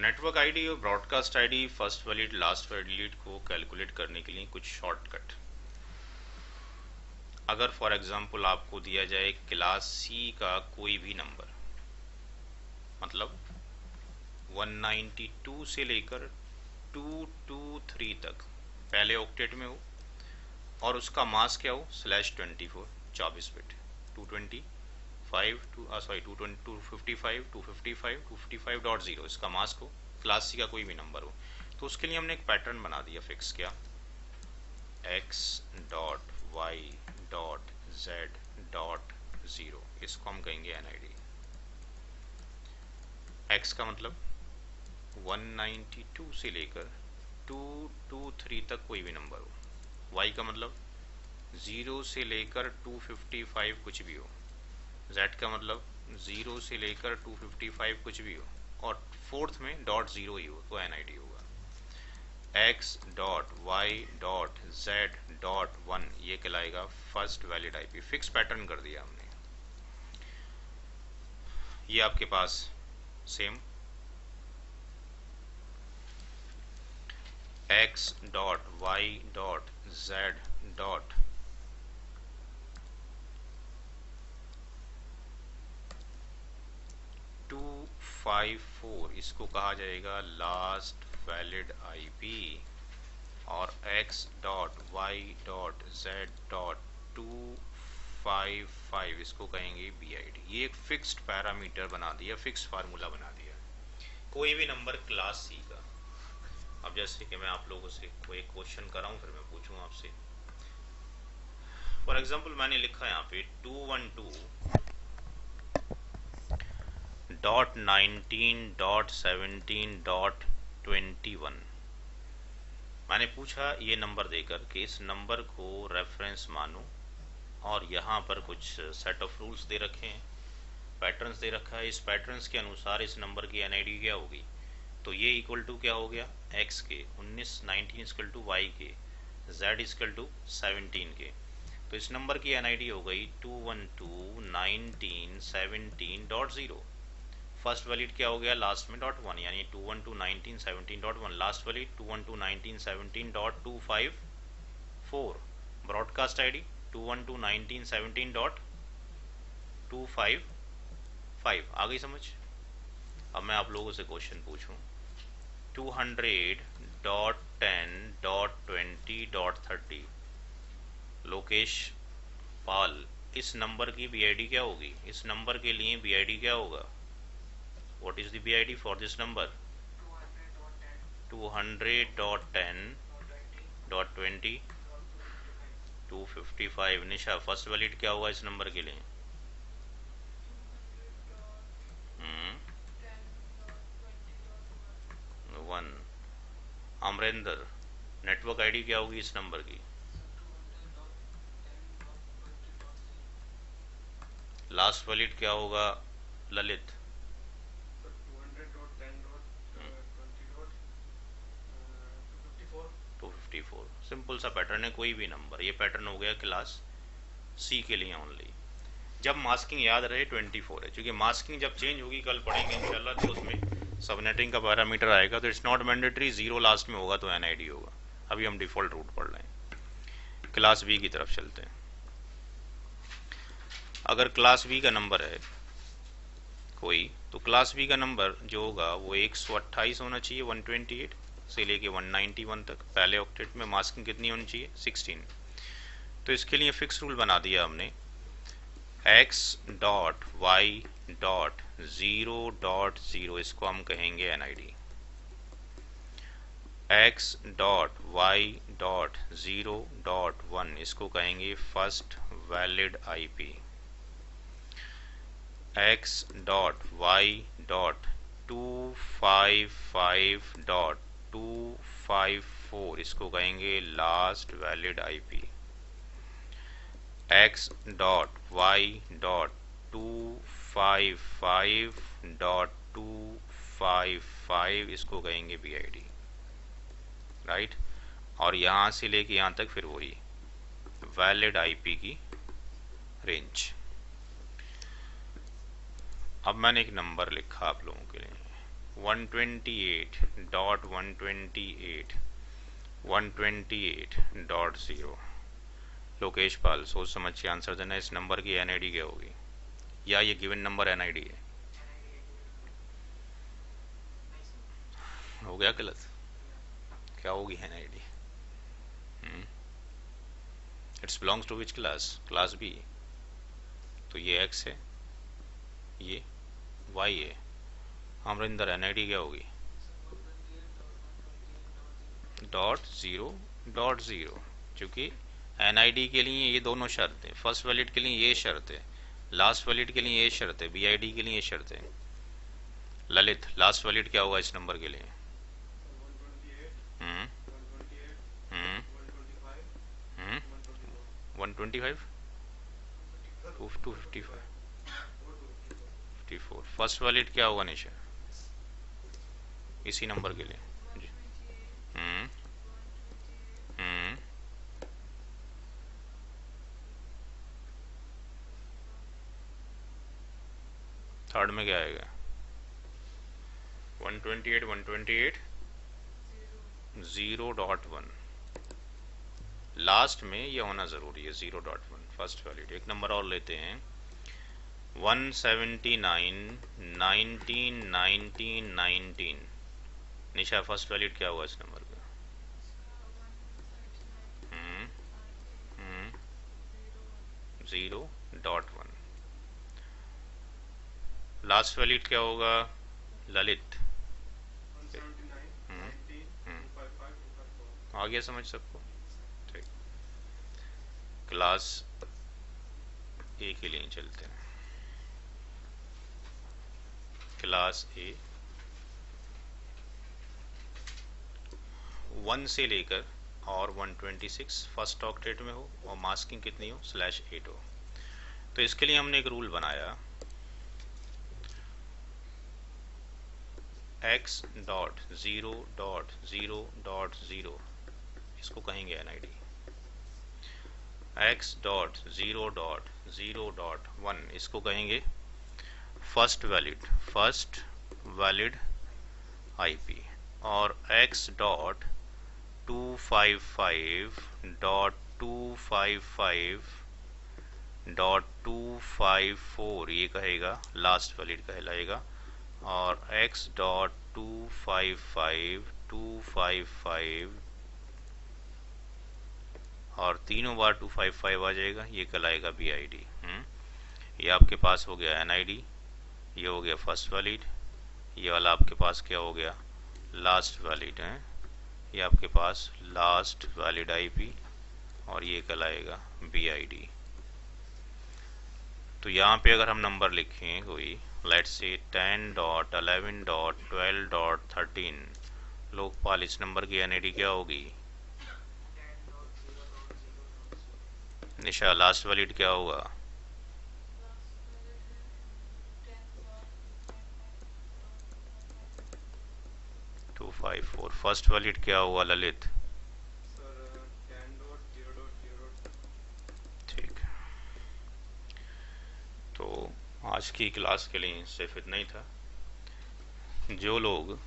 Network ID और broadcast ID first valid last valid को calculate करने के लिए कुछ शॉर्टकट। अगर फॉर एग्जांपल आपको दिया जाए क्लास सी का कोई भी नंबर, मतलब 192 से लेकर 223 तक पहले ऑक्टेट में हो और उसका मास क्या हो /24 24 बिट 255 इसका मास्क हो, क्लास सी का कोई भी नंबर हो। तो उसके लिए हमने एक पैटर्न बना दिया फिक्स, क्या x dot Y dot Z dot 0, इसको हम कहेंगे NID। x का मतलब 192 से लेकर 223 तक कोई भी नंबर हो, y का मतलब 0 से लेकर 255 कुछ भी हो, z का मतलब 0 से लेकर 255 कुछ भी हो, और फोर्थ में डॉट 0 ही हो तो NID होगा। x dot Y dot Z dot 1 ये कहलाएगा first valid IP। Fix pattern कर दिया हमने। ये आपके पास same x dot Y dot Z dot 254 इसको कहा जाएगा लास्ट वैलिड IP, और x dot Y dot Z dot 255 इसको कहेंगे BID। ये एक फिक्स्ड पैरामीटर बना दिया, फिक्स फार्मूला बना दिया कोई भी नंबर क्लास सी का। अब जैसे कि मैं आप लोगों से कोई क्वेश्चन कर रहा हूँ, फिर मैं पूछूँ आपसे। फॉर एग्जाम्पल मैंने लिखा यहाँ पे 212.19.17.21। मैंने पूछा ये नंबर देकर कि इस नंबर को रेफरेंस मानो, और यहाँ पर कुछ सेट ऑफ रूल्स दे रखे हैं, पैटर्न्स दे रखा है। इस पैटर्न्स के अनुसार इस नंबर की NID क्या होगी, तो ये इक्वल टू क्या हो गया x के, 19 इक्वल टू y के, z इक्वल टू 17 के। तो इस नंबर की NID हो गई 212.19.17.0। फर्स्ट वैलिड क्या हो गया, लास्ट में डॉट 1, यानी 212.19.17.1। Last valid 212.19.17.254। Broadcast ID 212.19.17.255। आ गई समझ। अब मैं आप लोगों से क्वेश्चन पूछूं, 200.10.20.30 लोकेश पाल, इस नंबर की BID क्या होगी, इस नंबर के लिए BID क्या होगा, what is the BID for this number? 200.10.20 255। Nisha first valid क्या होगा इस नंबर के लिए? 1। अमरेंद्र नेटवर्क आईडी क्या होगी इस नंबर की? लास्ट वैलिड क्या होगा ललित? 254। सिंपल सा पैटर्न है, कोई भी नंबर। ये पैटर्न हो गया क्लास सी के लिए ओनली। जब मास्किंग याद रहे 24 है, क्योंकि मास्किंग जब चेंज होगी कल पढ़ेंगे इंशाल्लाह, तो उसमें सबनेटिंग का पैरामीटर आएगा, तो इट्स नॉट मैंडेटरी 0 लास्ट में होगा तो NID होगा। अभी हम डिफॉल्ट रूट पढ़ रहे हैं, क्लास बी की तरफ चलते हैं। अगर क्लास बी का नंबर है कोई, तो क्लास बी का नंबर जो होगा वो 128 होना चाहिए, 128 से लेके 191 तक। पहले ऑक्टेट में मास्किंग कितनी होनी चाहिए, 16। तो इसके लिए फिक्स रूल बना दिया हमने, x डॉट वाई डॉट 0.0 इसको हम कहेंगे NID। x dot Y dot 0.1 इसको कहेंगे first valid IP। x dot Y dot 255.254 इसको कहेंगे last valid IP। x dot Y dot 255.255 इसको कहेंगे BID, राइट। और यहाँ से लेके यहाँ तक फिर वही वैलिड IP की रेंज। अब मैंने एक नंबर लिखा आप लोगों के लिए, 128.128.128.0। लोकेश पाल, सोच समझ के आंसर देना। इस नंबर की एनआईडी क्या होगी, या ये गिवन नंबर एनआईडी है? हो गया गलत? क्या होगी NID? It's belongs to which class? Class B. तो ये एक्स है, ये वाई है। अमरिंदर, एनआईडी क्या होगी? .0.0, क्योंकि एनआईडी के लिए ये दोनों शर्त है। फर्स्ट वैलिड के लिए ये शर्त है, लास्ट वैलिड के लिए ये शर्त है, बीआईडी के लिए ये शर्त है। ललित, लास्ट वैलिड क्या होगा इस नंबर के लिए? 125, 255, 54। फर्स्ट वैलिड क्या होगा निशा इसी नंबर के लिए? जी। हम्म हम्म थर्ड में क्या आएगा? 128, 128, 0.1। लास्ट में ये होना ज़रूरी है 0.1 फर्स्ट वैलिड। एक नंबर और लेते हैं, 179, 19, 19, 19। निशा, फर्स्ट वैलिड क्या हुआ इस नंबर का? 0.1। लास्ट वैलिड क्या होगा ललित? आ गया समझ सबको? ठीक, क्लास ए के लिए चलते हैं। क्लास ए 1 से लेकर और 126 फर्स्ट ऑक्टेट में हो और मास्किंग कितनी हो /8 हो। तो इसके लिए हमने एक रूल बनाया, x.0.0.0 इसको कहेंगे एनआईडी, x.0.0.1 इसको कहेंगे फर्स्ट वैलिड आईपी, और x.255.255.254 ये कहेगा लास्ट वैलिड कहलाएगा, और x.255.255 और तीनों बार 255 आ जाएगा, ये कहलाएगा बीआईडी। ये आपके पास हो गया एनआईडी, ये हो गया फर्स्ट वैलिड, ये वाला आपके पास क्या हो गया लास्ट वैलिड है, ये आपके पास लास्ट वैलिड आईपी, और ये कहलाएगा बीआईडी। तो यहाँ पे अगर हम नंबर लिखें कोई, लेट्स से 10.11.12.13, लोकपाल इस नंबर की एनआईडी क्या होगी? निशा, लास्ट वैलिड क्या होगा? .254। फर्स्ट वैलिड क्या हुआ ललित? ठीक, तो आज की क्लास के लिए सिर्फ इतना ही था। जो लोग